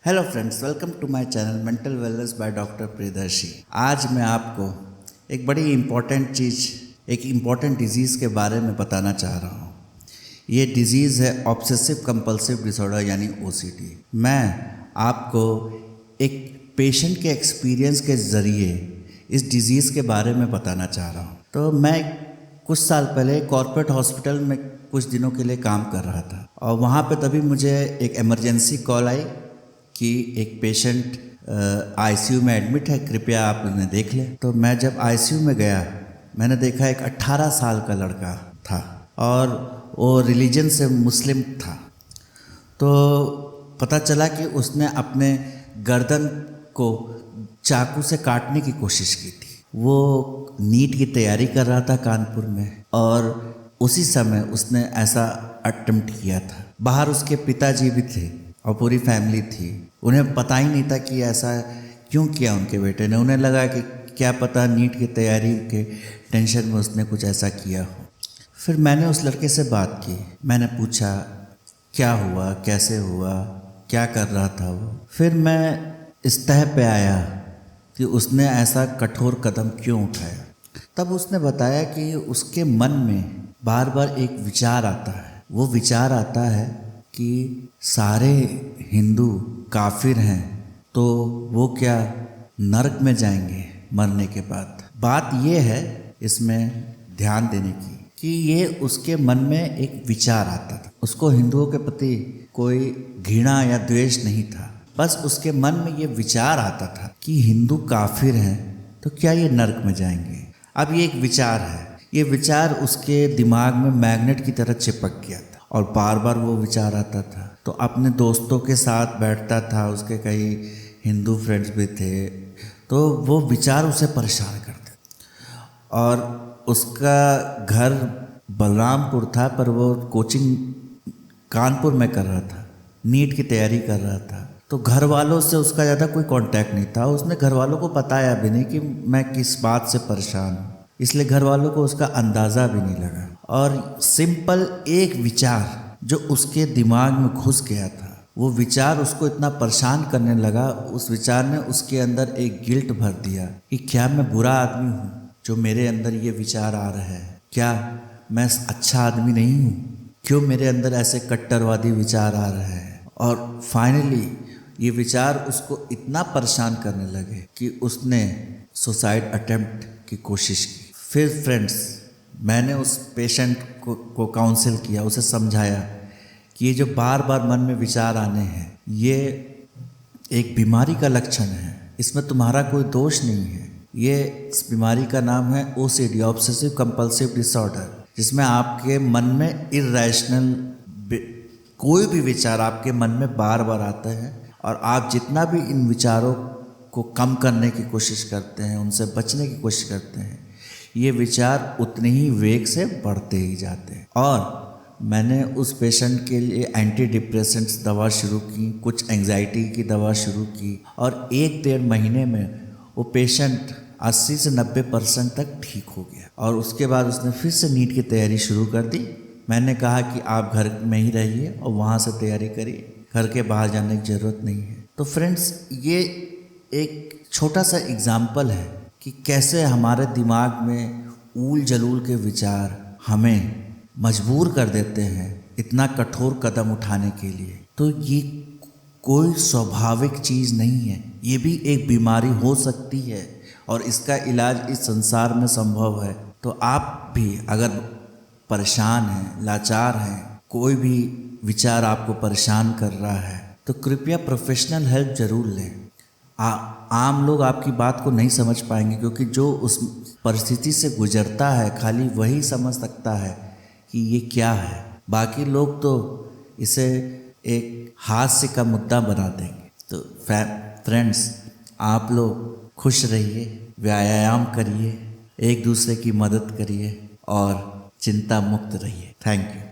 Hello friends, welcome to my channel mental wellness by doctor Priyadarshi. आज मैं आपको एक बड़ी इम्पॉर्टेंट चीज़, एक इम्पॉर्टेंट डिजीज़ के बारे में बताना चाह रहा हूँ। ये डिजीज़ है ऑब्सेसिव कंपल्सिव डिसऑर्डर यानी ओसीडी। मैं आपको एक पेशेंट के एक्सपीरियंस के ज़रिए इस डिज़ीज़ के बारे में बताना चाह रहा हूँ। तो मैं कुछ साल पहले कॉर्पोरेट हॉस्पिटल में कुछ दिनों के लिए काम कर रहा था और वहाँ पे तभी मुझे एक इमरजेंसी कॉल आई कि एक पेशेंट आईसीयू में एडमिट है, कृपया आप उन्हें देख लें। तो मैं जब आईसीयू में गया, मैंने देखा एक 18 साल का लड़का था और वो रिलीजन से मुस्लिम था। तो पता चला कि उसने अपने गर्दन को चाकू से काटने की कोशिश की थी। वो नीट की तैयारी कर रहा था कानपुर में और उसी समय उसने ऐसा अटेम्प्ट किया था। बाहर उसके पिताजी भी थे और पूरी फैमिली थी। उन्हें पता ही नहीं था कि ऐसा क्यों किया उनके बेटे ने। उन्हें लगा कि क्या पता नीट की तैयारी के टेंशन में उसने कुछ ऐसा किया हो। फिर मैंने उस लड़के से बात की, मैंने पूछा क्या हुआ, कैसे हुआ, क्या कर रहा था वो। फिर मैं इस तह पे आया कि उसने ऐसा कठोर कदम क्यों उठाया। तब उसने बताया कि उसके मन में बार बार एक विचार आता है। वो विचार आता है कि सारे हिंदू काफिर हैं तो वो क्या नरक में जाएंगे मरने के बाद। बात ये है इसमें ध्यान देने की कि ये उसके मन में एक विचार आता था। उसको हिंदुओं के प्रति कोई घृणा या द्वेष नहीं था, बस उसके मन में ये विचार आता था कि हिंदू काफिर हैं तो क्या ये नरक में जाएंगे। अब ये एक विचार है, ये विचार उसके दिमाग में मैग्नेट की तरह चिपक गया था और बार बार वो विचार आता था। तो अपने दोस्तों के साथ बैठता था, उसके कई हिंदू फ्रेंड्स भी थे, तो वो विचार उसे परेशान करते। और उसका घर बलरामपुर था पर वो कोचिंग कानपुर में कर रहा था, नीट की तैयारी कर रहा था। तो घर वालों से उसका ज़्यादा कोई कांटेक्ट नहीं था। उसने घर वालों को बताया भी नहीं कि मैं किस बात से परेशान हूँ, इसलिए घर वालों को उसका अंदाज़ा भी नहीं लगा। और सिंपल एक विचार जो उसके दिमाग में घुस गया था, वो विचार उसको इतना परेशान करने लगा। उस विचार ने उसके अंदर एक गिल्ट भर दिया कि क्या मैं बुरा आदमी हूँ जो मेरे अंदर ये विचार आ रहा है, क्या मैं अच्छा आदमी नहीं हूँ, क्यों मेरे अंदर ऐसे कट्टरवादी विचार आ रहे हैं। और फाइनली ये विचार उसको इतना परेशान करने लगे कि उसने सुसाइड अटेम्प्ट की कोशिश की। फिर फ्रेंड्स, मैंने उस पेशेंट को काउंसिल किया, उसे समझाया कि ये जो बार बार मन में विचार आने हैं ये एक बीमारी का लक्षण है, इसमें तुम्हारा कोई दोष नहीं है। ये इस बीमारी का नाम है ओसीडी, ऑब्सेसिव कंपल्सिव डिसऑर्डर, जिसमें आपके मन में इर्रेशनल कोई भी विचार आपके मन में बार बार आता है और आप जितना भी इन विचारों को कम करने की कोशिश करते हैं, उनसे बचने की कोशिश करते हैं, ये विचार उतने ही वेग से बढ़ते ही जाते हैं। और मैंने उस पेशेंट के लिए एंटी डिप्रेसेंट्स दवा शुरू की, कुछ एंजाइटी की दवा शुरू की और 1-1.5 महीने में वो पेशेंट 80 से 90% तक ठीक हो गया। और उसके बाद उसने फिर से नीट की तैयारी शुरू कर दी। मैंने कहा कि आप घर में ही रहिए और वहाँ से तैयारी करिए, घर के बाहर जाने की ज़रूरत नहीं है। तो फ्रेंड्स, ये एक छोटा सा एग्जाम्पल है कि कैसे हमारे दिमाग में ऊल जलूल के विचार हमें मजबूर कर देते हैं इतना कठोर कदम उठाने के लिए। तो ये कोई स्वाभाविक चीज़ नहीं है, ये भी एक बीमारी हो सकती है और इसका इलाज इस संसार में संभव है। तो आप भी अगर परेशान हैं, लाचार हैं, कोई भी विचार आपको परेशान कर रहा है तो कृपया प्रोफेशनल हेल्प ज़रूर लें। आम लोग आपकी बात को नहीं समझ पाएंगे क्योंकि जो उस परिस्थिति से गुजरता है खाली वही समझ सकता है कि ये क्या है। बाकी लोग तो इसे एक हास्य का मुद्दा बना देंगे। तो फ्रेंड्स, आप लोग खुश रहिए, व्यायाम करिए, एक दूसरे की मदद करिए और चिंता मुक्त रहिए। Thank you.